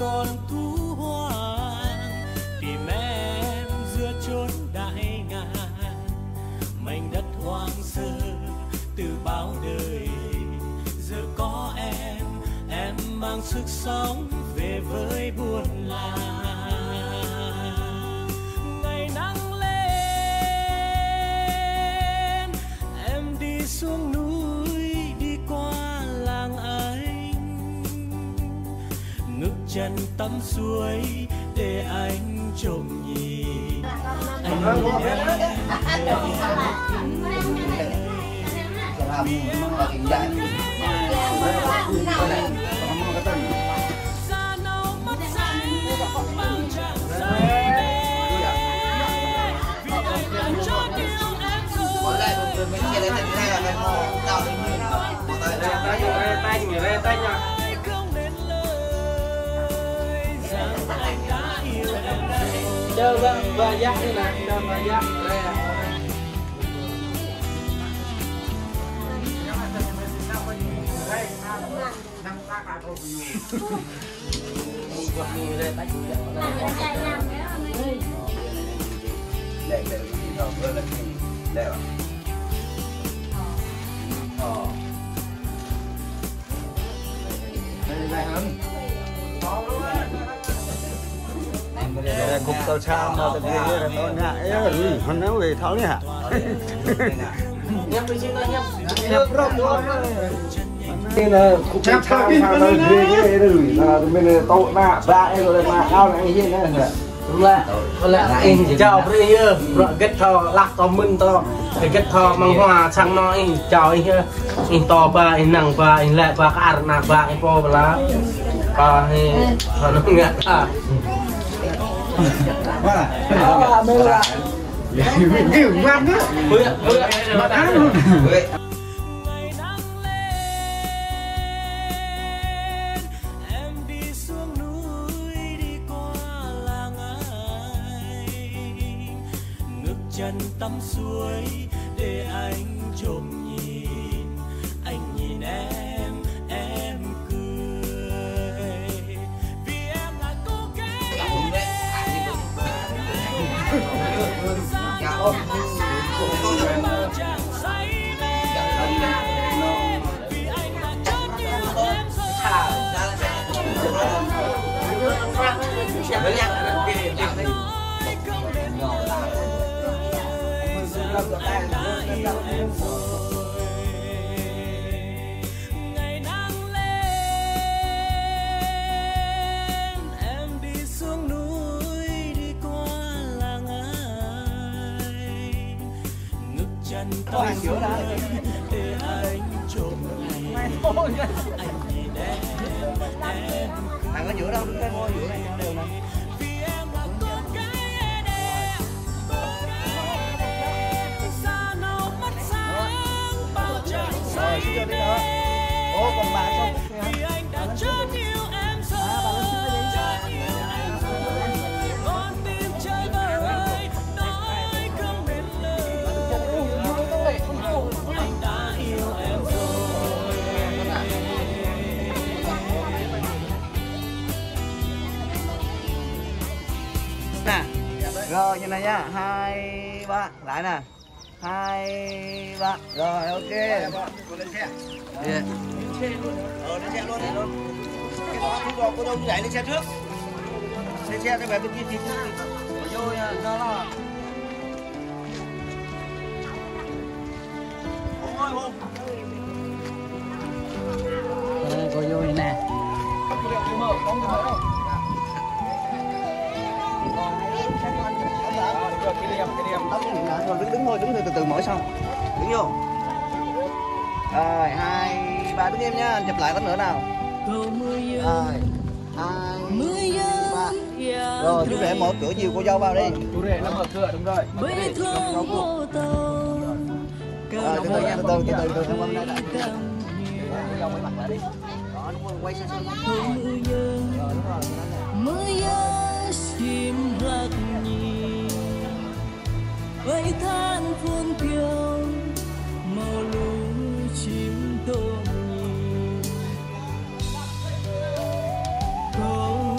còn thú hoang, tìm em giữa chốn đại ngàn, mảnh đất hoang sơ từ bao đời. Giờ có em mang sức sống về với buồn làng. Ngày nắng lên em đi xuống núi, đi qua làng anh, ngước chân tắm suối để anh trộm nhìn. Anh Chờ bà dắt đi nè, chờ bà dắt đây à. Cục tàu xa mà tao đi là tao ngại á, hắn nói về tháo đi hả? Nhấp đi chứ nhấp. Nhấp rộng luôn. Đây là cục tàu xa mà tao đi cái rồi là mình tàu nạ ba rồi mà ao này như thế này. Đúng là anh chào bây giờ rồi kết thọ lạc to minh to cái kết thọ mang hoa sang nó anh chào anh to ba anh nặng ba anh lẹ ba cái nặng ba anh po lá ba hay nó nghe à Mày là kiểu ngoan đó. bữa mà ăn luôn. Ngày nắng lên em đi xuống núi, đi qua làng anh, ngước chân tắm suối để anh trộm nhìn. Anh nhìn em cười vì em là cô gái bao chàng say mê, vì anh đã chót yêu em rồi. Nói không đến lời, rằng anh đã yêu em rồi. Ngày nắng lên em đi xuống núi, đi qua làng anh, ngước chân tắm suối để anh trộm nhìn. Anh nhìn em Thằng có giữa đâu, cái ngôi giữa này đều này. vì em là cô gái đẹp, da nâu mắt sáng bao chàng say mê. Ủa còn bà sao? Vì anh đã chót yêu em rồi, chót yêu em rồi. Con tim chơi vơi, nói không nên lời, anh đã yêu em rồi. Nè. Rồi như này nhá, 2 3 lại nè. 2 3 rồi ok. Lên xe. Lên xe luôn đi luôn. Cái đó không có cô đâu nhảy lên xe trước. Lên xe cái về bên kia thì vô nha, nó là. Ôi hùng. Cô vô này nè. Đứng thôi, đứng từ từ mở xong. Đứng vô. Rồi 2 3 đứng im nhá, chụp lại tấm nữa nào. Rồi 2 3. Rồi chú rể mở cửa dìu cô dâu vào đi. Chú rể nó mở cửa đúng rồi. Rồi từ từ không hôm nay đã. Cô dâu mới mặc lại đi. Đó đúng rồi, quay sang rồi đúng rồi. Vậy than phương kiều màu lũ chim tôm nhìn câu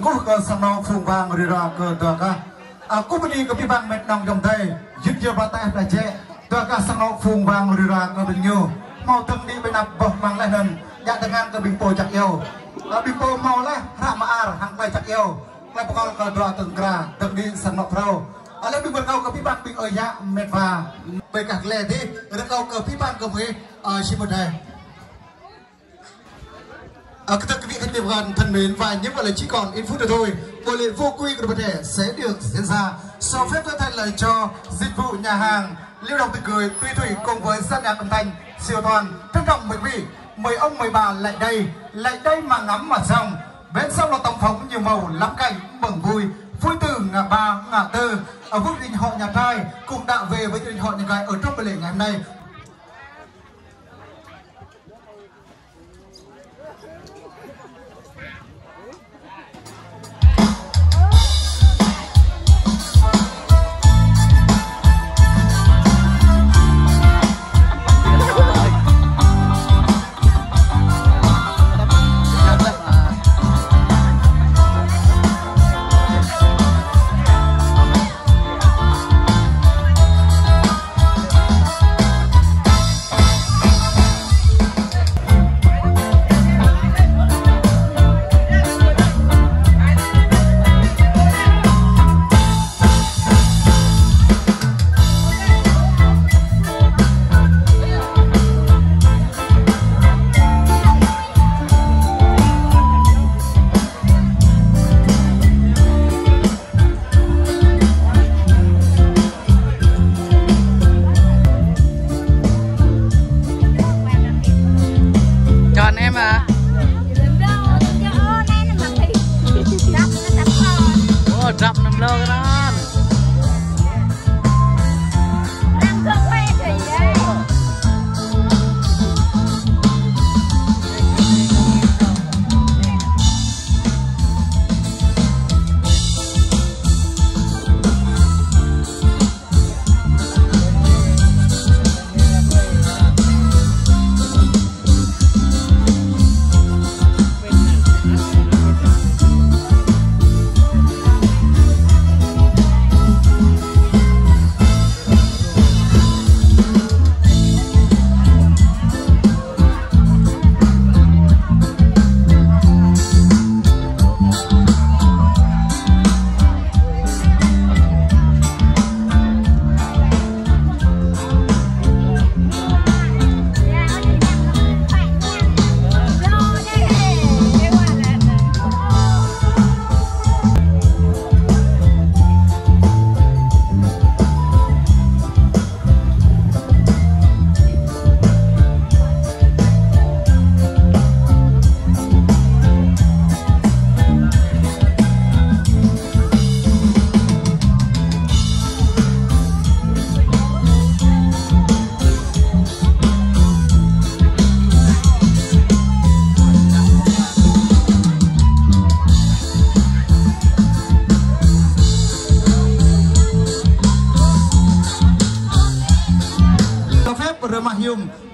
cú cơ sang nong phùng vàng rồi ra cơ tua cả cú bên đi có bị băng mệt nong trong tay dứt giờ bắt tay là chế tua cả sang nong phùng vàng rồi ra cơ bình nhiêu mau tâm đi bên nạp bọc mang lại nền dạ dengan ke bimpo cak yêu bimpo mau lah ramar hang bay cak yêu lại bakal ke dua tengkra teng di sang nong pro ale bi berkau ke piban bing ya mệt và bây cả lệ thì được kau ke piban ke mấy Simodai. Các quý vị khách mời thân mến, và những lời chỉ còn ít phút nữa thôi, buổi lễ vô quy của vấn đề sẽ được diễn ra. Sau phép tôi thay lời cho dịch vụ nhà hàng Lưu Đồng Tươi Cười Tuy Thủy cùng với dân nhạc âm thanh siêu toàn trân trọng mời quý vị, mời ông mời bà lại đây mà ngắm mặt sông. Bên sông là tổng phóng nhiều màu lắm cảnh mừng vui từ ngã ba ngã tư ở vương đình họ nhà trai cùng đạo về với đình họ nhà gái ở trong buổi lễ ngày hôm nay.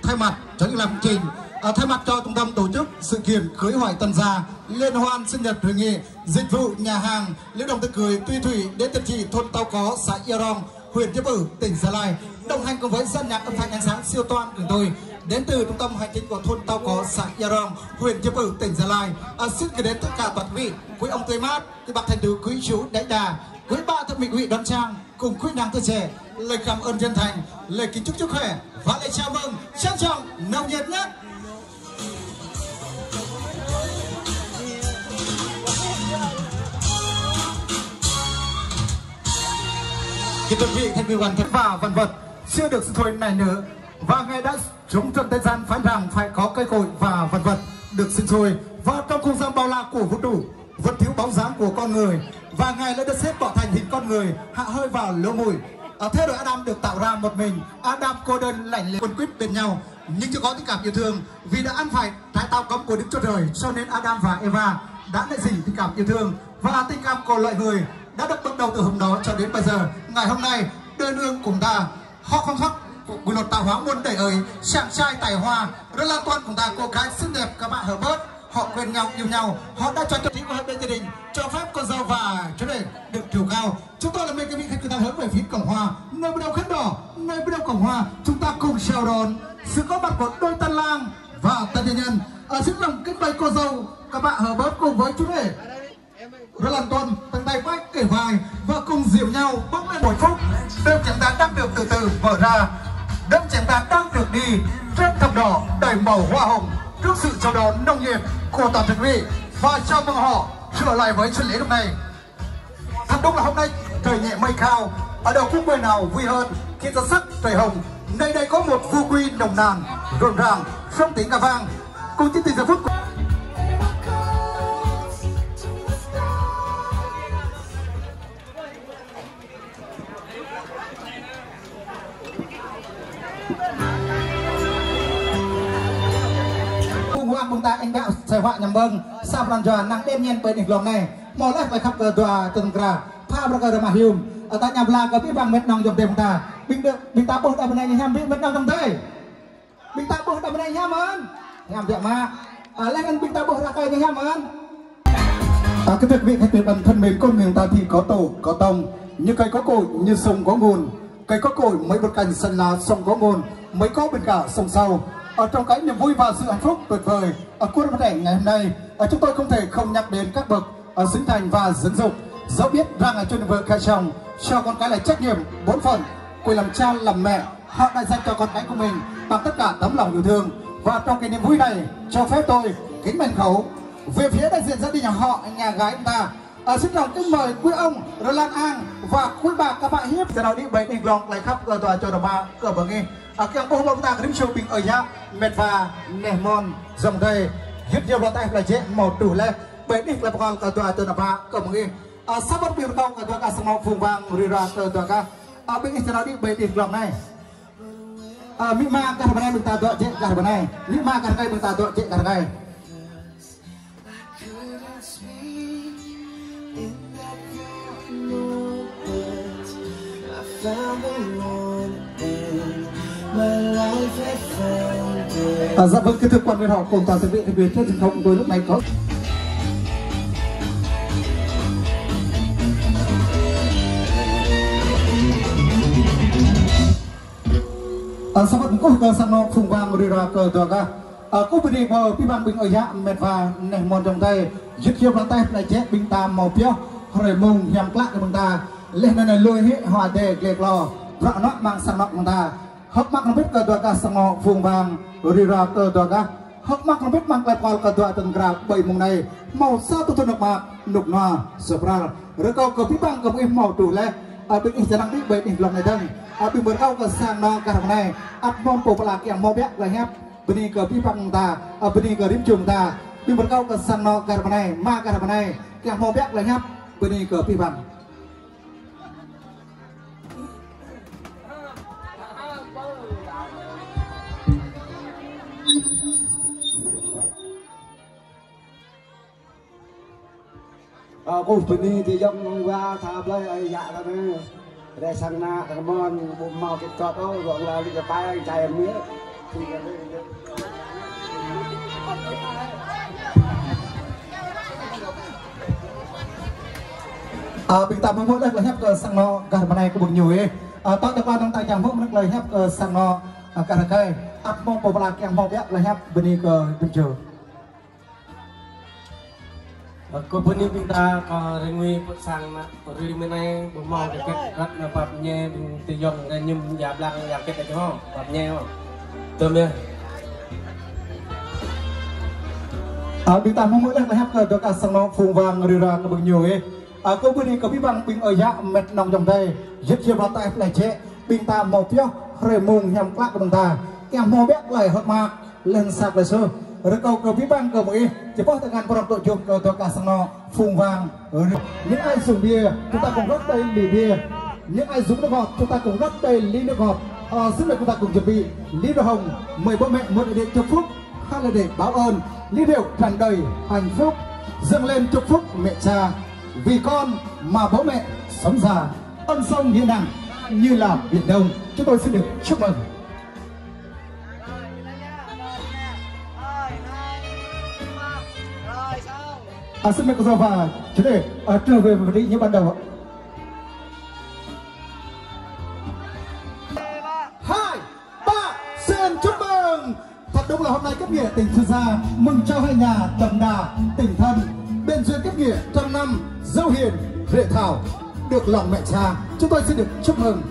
Thay mặt cho những làm trình, thay mặt cho trung tâm tổ chức sự kiện cưới hỏi tân gia liên hoan sinh nhật hội nghị dịch vụ nhà hàng Lưu Đồng Tươi Cười Tuy Thủy đến địa chỉ thôn Tàu Có, xã Yarong, huyện Chư Pử, tỉnh Gia Lai, đồng hành cùng với dân nhạc âm thanh ánh sáng siêu toan của tôi đến từ trung tâm hành chính của thôn Tàu Có, xã Yarong, huyện Chư Pử, tỉnh Gia Lai. Xin gửi đến tất cả toàn quý vị, quý ông tươi mát, quý bác thành tựu, quý chú đại đà, quý ba thượng mỹ quý đoan trang cùng quý nàng tuổi trẻ lời cảm ơn chân thành, lời kính chúc sức khỏe và lời chào mừng trân trọng nồng nhiệt nhất. Kính thưa quý vị, thanh quý hoàn thật và vân vật chưa được sự thôi này nữa, và ngài đã trúng trận thời gian phán rằng phải có cây cội và vân vật được sinh sôi và trong không gian bao la của vũ trụ vẫn thiếu bóng dáng của con người, và ngài đã được xếp bỏ thành hình con người hạ hơi vào lỗ mũi. Thế rồi Adam được tạo ra một mình. Adam cô đơn lạnh lẽo quấn quýt bên nhau nhưng chưa có tình cảm yêu thương, vì đã ăn phải trái táo cấm của Đức Chúa Trời, cho nên Adam và Eva đã nảy sinh tình cảm yêu thương, và tình cảm của loài người đã được bắt đầu từ hôm đó cho đến bây giờ. Ngày hôm nay đời nương cùng ta họ không khóc của luật tạo hóa muôn đời ấy, chàng trai tài hoa rất là toàn cùng ta cô gái xinh đẹp các bạn hở bớt họ quen nhau, yêu nhau, họ đã cho trí của hai bên gia đình cho phép con dâu và chú rể được trèo cao. Chúng tôi là mấy cái vị khách người ta hướng về phía cổng hoa, nơi bên đầu khăn đỏ, nơi bên đầu cổng hoa, chúng ta cùng chào đón sự có mặt của đôi tân lang và tân gia nhân ở trước lòng kết bày cô dâu. Các bạn hở bớt cùng với chú rể rất là tuần tầng tay quách kể vai và cùng dìu nhau bước lên một phút. Đêm chẳng ta đang được từ từ mở ra, đêm chẳng ta đang được đi trên thảm đỏ đầy màu hoa hồng trước sự chào đón nồng nhiệt của toàn đơn vị và chào mừng họ trở lại với chân lễ lúc này. Thật đúng là hôm nay trời nhẹ mây cao, ở đâu cũng bên nào vui hơn khi ra sắc trời hồng. Nơi đây có một vui quy nồng nàn rộn ràng, sông tiếng ca vang cùng chương trình giờ phút. Chúng ta anh đạo sẽ họa nhằm bâng sao làm cho năng đêm nhiên bên lòng này mò lách bài khắp tòa từng cả pha bạc ở mà hium ở tại nhà là có biết bằng mét nòng dòng tiền ta bình ta bớt ở bên này nhằm biết mét nòng dòng tay bình ta bớt ở bên này nhằm ơn nhằm vậy mà lấy anh bình ta bớt ra cây nhằm ơn. Cái việc vị khách tuyệt bản thân mình con người ta thì có tổ có tông, như cây có cội như sông có nguồn, cây có cội mấy bột cành sân lá sông có nguồn, mấy có bên cả sông sau. Ở trong cái niềm vui và sự hạnh phúc tuyệt vời ở cuộc văn cảnh ngày hôm nay, chúng tôi không thể không nhắc đến các bậc sinh thành và dưỡng dục. Dẫu biết rằng ở trên vợ cài chồng cho con cái là trách nhiệm bổn phận của làm cha làm mẹ, họ đã dành cho con cái của mình bằng tất cả tấm lòng yêu thương. Và trong cái niềm vui này, cho phép tôi kính mến khẩu về phía đại diện gia đình nhà họ nhà gái chúng ta, xin lòng kính mời quý ông Roland An và quý bà các bạn hiếp sẽ nào đi bảy đình lòng lại khắp tòa cho đồng ba cờ bờ nghe cái ông bông ta cái show bình ở nhà mệt và nẻ mòn dòng đây hiếp nhiều loại tay là chế màu đủ lên bảy đình là con tòa cho đồng ba cờ bờ nghe sắp bắt biểu công tòa cả sông màu phùng vàng rira tòa cả bên sẽ nào đi bảy đình lòng này mỹ ma cả bên này mình ta tòa chế cả bên này mỹ ma cả đây mình ta tòa chế cả đây. Dạ vâng, kính thưa quan viên họ cùng toàn đơn vị thành viên trên sân khấu tôi lúc này có sau đó cũng có sang nó phùng vàng rồi ra cờ tòa ca cũng bị vào pi bằng bình ở nhà mệt và nảy mòn trong tay dứt khiêu bàn tay lại chết bình tam màu piao rồi mùng nhằm lắc của ta lên này lôi hết hòa đề lệch lò rõ nó mang sang nọc của ta hấp mắc nó biết cờ tòa ca sang nó phùng vàng rồi ra cờ tòa ca hấp mắc nó biết mang lại vào cờ tòa từng grab bảy mùng này màu sao tôi nộp mạc nục nòa sập ra rồi câu cờ pi bằng cờ em màu đủ lên bên ý sẽ đang biết bảy đỉnh lòng này thân bên bờ cao cờ sang nó cả này áp mong bộ là kẹo mò bét là hép bên đi cờ pi bằng ta bên đi cờ điểm trùng ta bên bờ cao cờ sang nó cả này ma cả này kẹo mò bét là hép bên đi cờ pi bằng cô bên đi thì dòng qua tháp lấy dạ ra nè để sang na thằng mon bụng màu cái cọp đó gọi là đi cái tay anh trai em mía thì bình tạm mỗi đây là hép cờ sang nó cả này có bụng nhiều ấy tao đã qua trong tay chàng mỗi lời hép cờ sang nó cả cây áp mong bộ là kẹo màu bét là hép bên đi cờ bên trường. Cô bên mình ta có người phụ sang mà rồi bên này bộ màu cái rất là bập nhẹ từ dòng ra nhum dạp lăng dạp cái cái không bập nhẹ không tôm nhé. Bình ta mong mỗi lần là hấp cờ cả sang nó phùng vàng rồi ra có bao nhiêu ấy cô bên đi có biết bằng bình ở giá mệt nòng trong đây rất nhiều vào tay lại chế bình ta màu phiếu rồi mùng nhằm quát của bình ta kèm màu bét lại hot mạc lên sạc lại sơ rồi câu cờ bí băng cờ mũi chỉ có thời gian của đội chung cờ cả sang nó phùng vàng những ai dùng bia chúng ta cùng rót đầy ly bia những ai dùng nước ngọt chúng ta cùng rót đầy ly nước ngọt xin mời chúng ta cùng chuẩn bị ly rượu hồng mời bố mẹ một để chúc phúc hay là để báo ơn ly rượu tràn đầy hạnh phúc dâng lên chúc phúc mẹ cha vì con mà bố mẹ sống già ân sông nghĩa nặng như là biển đông. Chúng tôi xin được chúc mừng. Xin mời cô giáo và chủ đề trở về vị trí như ban đầu. 2, 3, xin chúc mừng. Thật đúng là hôm nay kết nghĩa tình Thư Gia mừng cho hai nhà đậm đà tình thân, bên duyên kết nghĩa trăm năm dâu hiền rệ thảo được lòng mẹ cha. Chúng tôi xin được chúc mừng.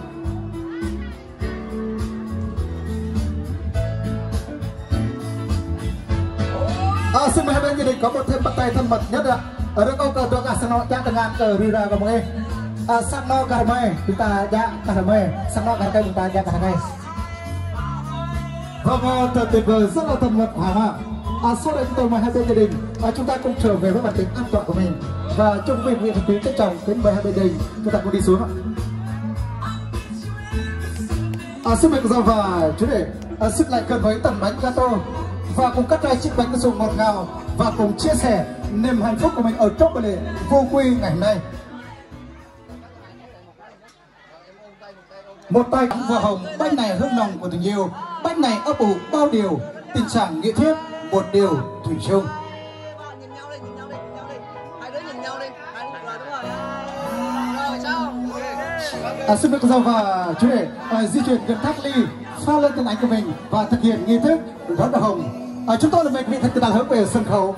Xin mời hai bên gia đình có một thêm bắt tay thân mật nhất ạ. Ở đây câu cờ tôi cả sang nó chắc dengan cờ rira của mọi người. Sang nó cả mày chúng ta dạ cả mày, sang nó cả chúng ta dạ cả ngày. Vâng, thật tuyệt vời, rất là thân mật hòa ạ. Sau đây chúng tôi mời hai bên gia đình chúng ta cùng trở về với bản tính an toàn của mình và chung vì nguyện thực quý trân trọng đến mời hai bên gia đình chúng ta cùng đi xuống ạ. Xin mời cô giáo và chú rể xích lại gần với tấm bánh gato và cùng cắt ra chiếc bánh cao su ngọt ngào và cùng chia sẻ niềm hạnh phúc của mình ở trong buổi lễ vô quy ngày hôm nay. Một tay hoa hồng, bánh này hương nồng của tình yêu, bánh này ấp ủ bao điều, tình trạng nghĩa thiết, một điều thủy chung. Nhìn nhau đi, hai đứa nhìn nhau đi, rồi đúng rồi sao? Xin mời cô giáo và chú rể di chuyển gần thác ly, pha lên tên ảnh của mình và thực hiện nghi thức đón đào hồng. Chúng tôi là mấy vị thật tự hướng về sân khấu.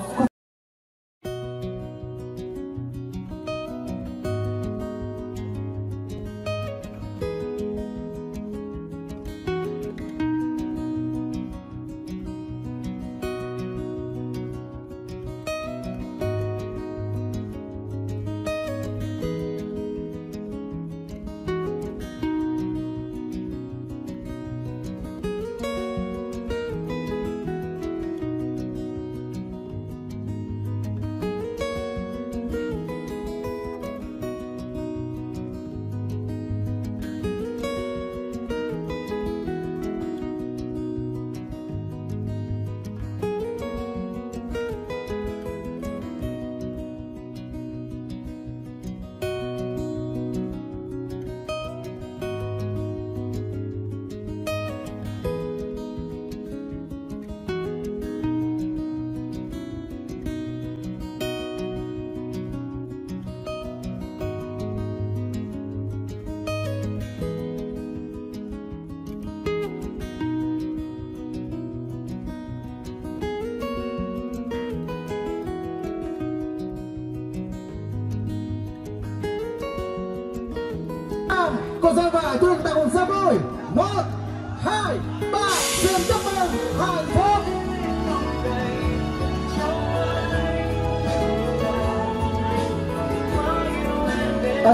Cô giáo và chúng ta cùng ra đôi 1, 2, 3 xin chúc mừng hạnh phúc.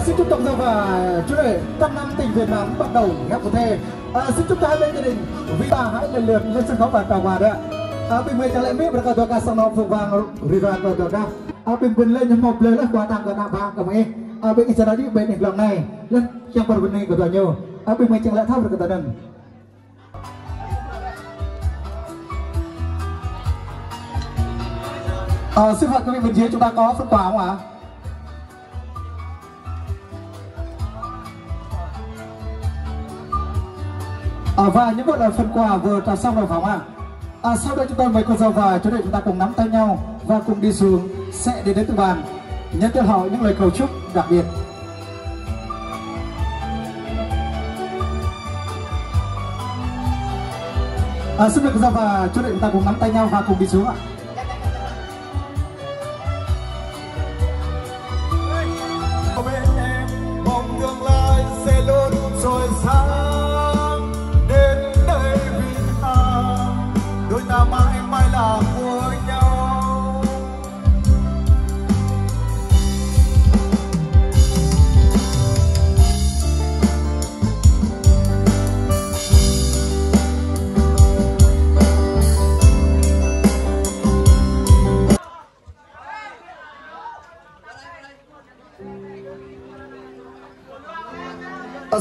Xin chúc tổng giám và chú rể trăm năm tình Việt Nam bắt đầu hẹn của thề. Xin chúc cho hai bên gia đình vì bà hãy lần lượt lên sân khấu và chào hòa đấy ạ. Bình minh chẳng lẽ biết berkata doa sang nó phượng vàng rira doa doa. Bình minh lên những một lời là quà tặng của nạp vàng của mình. Bên cái đi bên này lần này lên trong phần bên này của tôi nhiều. Bình minh chẳng lẽ thao được cái tận. Xin phạt các vị bên dưới chúng ta có phần quà không ạ? Và những một là phần quà vừa trao xong rồi phải không ạ? Sau đây chúng tôi mời cô dâu và chú rể chúng ta cùng nắm tay nhau và cùng đi xuống sẽ đến từ bàn nhân tiết họ những lời cầu chúc đặc biệt. Xin mời cô dâu và chú rể chúng ta cùng nắm tay nhau và cùng đi xuống ạ. Bên em mong tương lai sẽ luôn soi sáng đến đây Việt Nam, đôi ta mãi mãi là của nhau.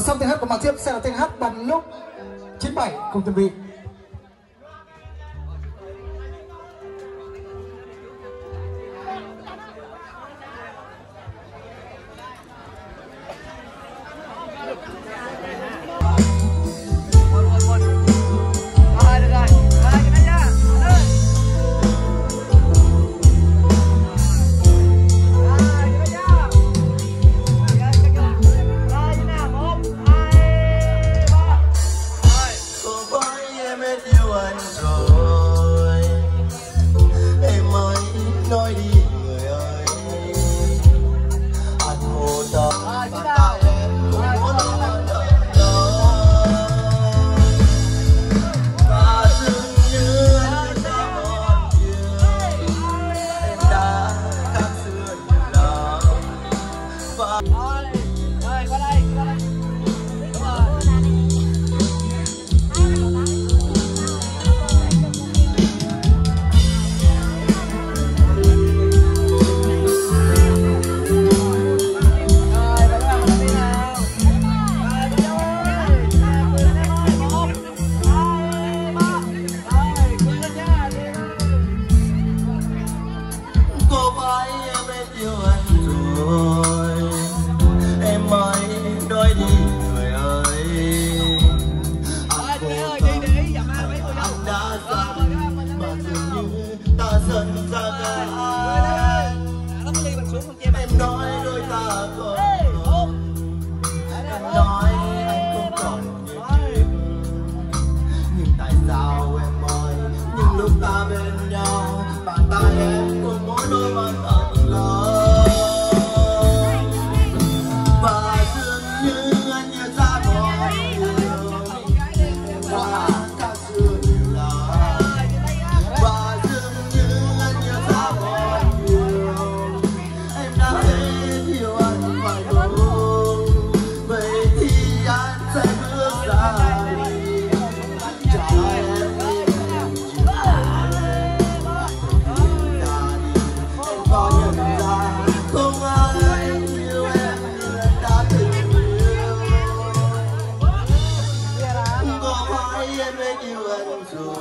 Sau tiếng hát của màn tiếp sẽ là tiếng hát bằng lúc 97 cùng chuẩn bị. nói đôi ta còn em nói anh không còn như kia, nhưng tại sao em ơi những lúc ta bên nhau bàn tay em cùng mỗi đôi bàn thật lớn, và dường như anh nhớ ra bao nhiêu qua cả xưa nhiều lời, và dường như anh nhớ ra bao nhiêu em đã hết yêu anh phải không? Vậy thì anh sẽ bước ra đi cho em có nhận ra không ai yêu em như em đã từng yêu, có phải em đã yêu anh rồi?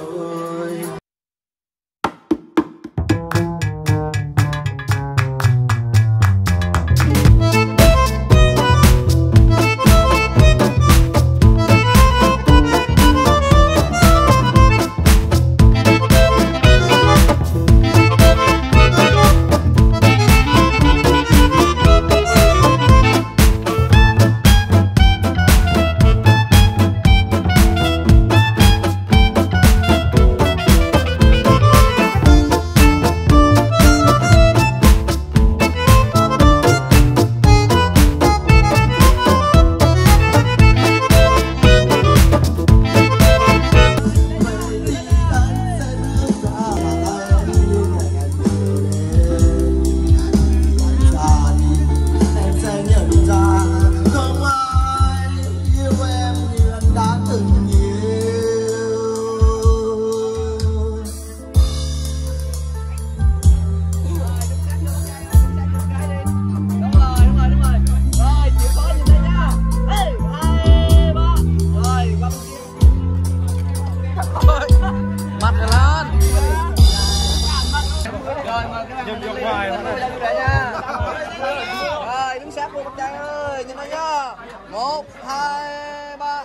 Rồi đứng sát luôn bác trai ơi, nhìn đây nhá. 1, 2, 3.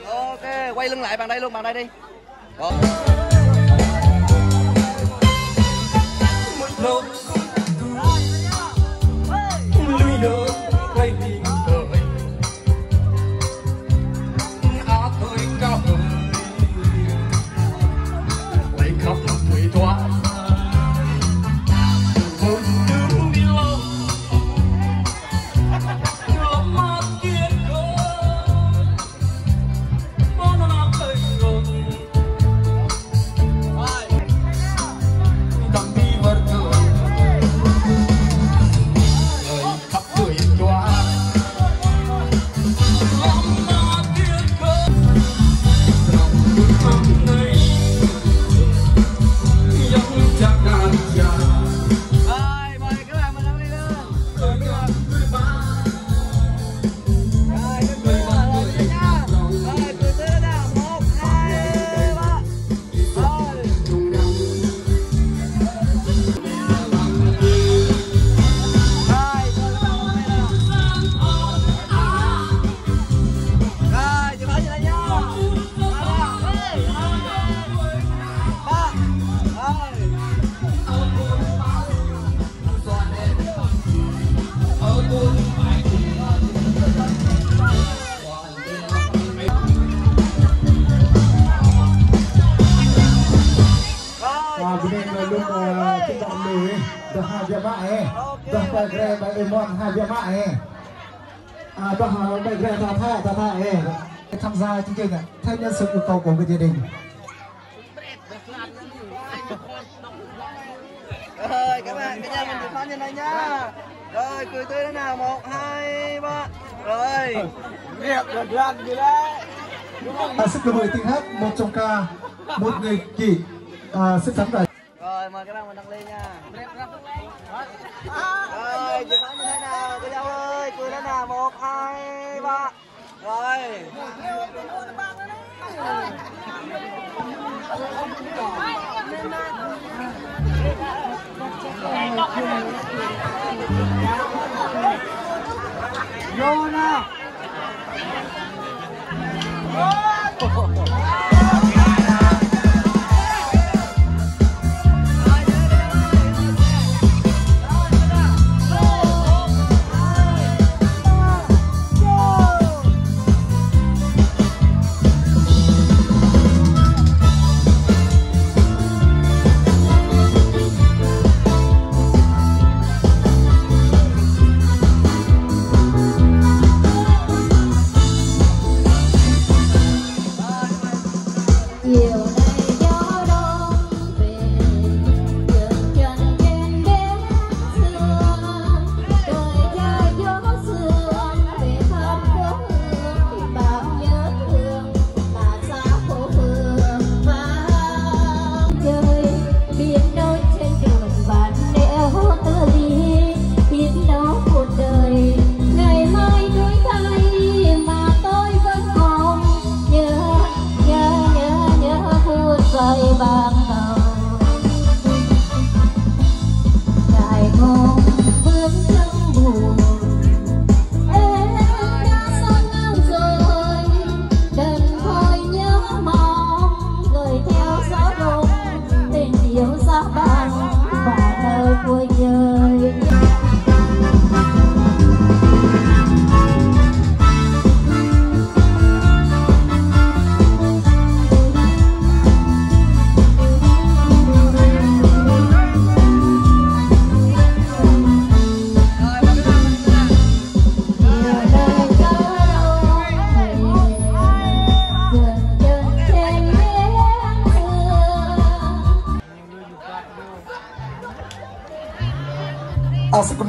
Ok, quay lưng lại bằng đây luôn, bằng đây đi. Rồi. tham gia chương trình theo nhân sự yêu cầu của người gia đình. Rồi các bạn, cả nhà mình được như này nhá. Rồi cười tươi thế nào, 1, 2, 3. Rồi. Việc được làm gì đấy. Xin mời tiếng hát một trong ca một người chị sức thắng rồi. Rồi mời các bạn mình đăng lên nha. Rồi chị Phán như thế nào, cô dâu ơi, cười thế nào, 1, 2, 3. Rồi. Vô nào.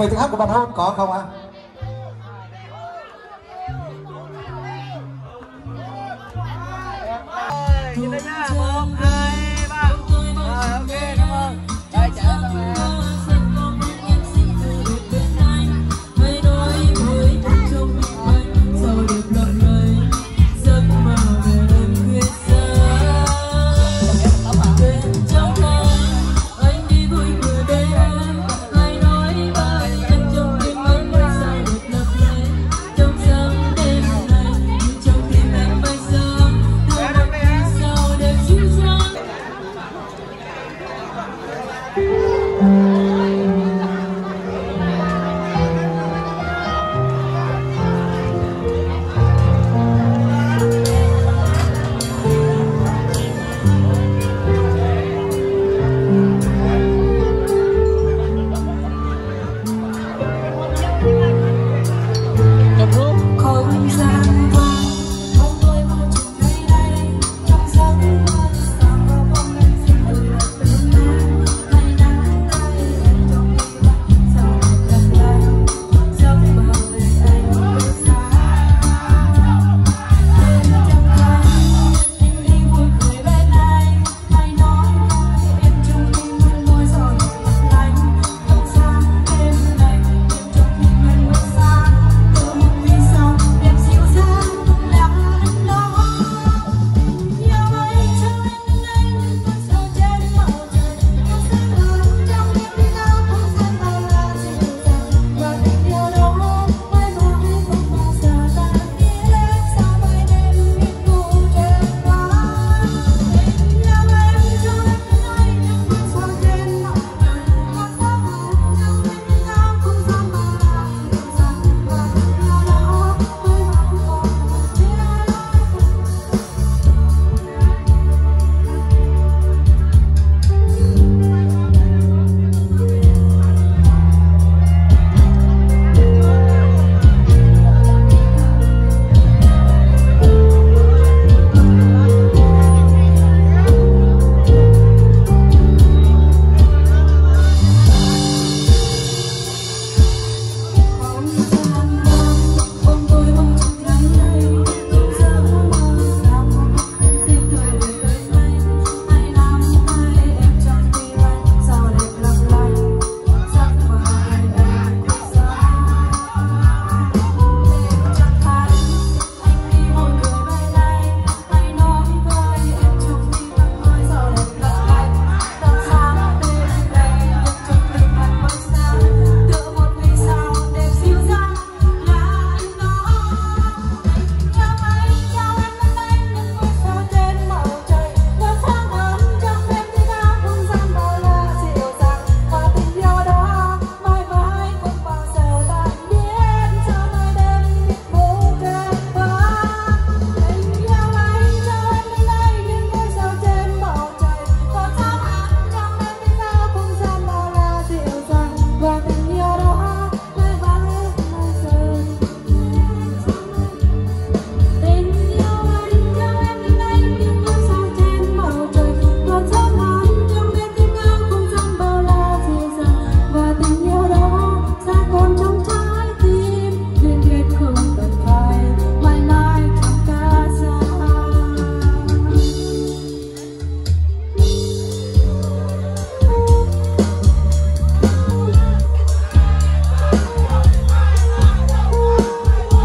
mời tiếng hát của bạn Hôn có không ạ? Nhìn đây nha, 1, 2, 3. Rồi, ok, cảm ơn. Đây, chạy sang nè.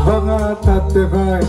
Vâng, thật tuyệt vời.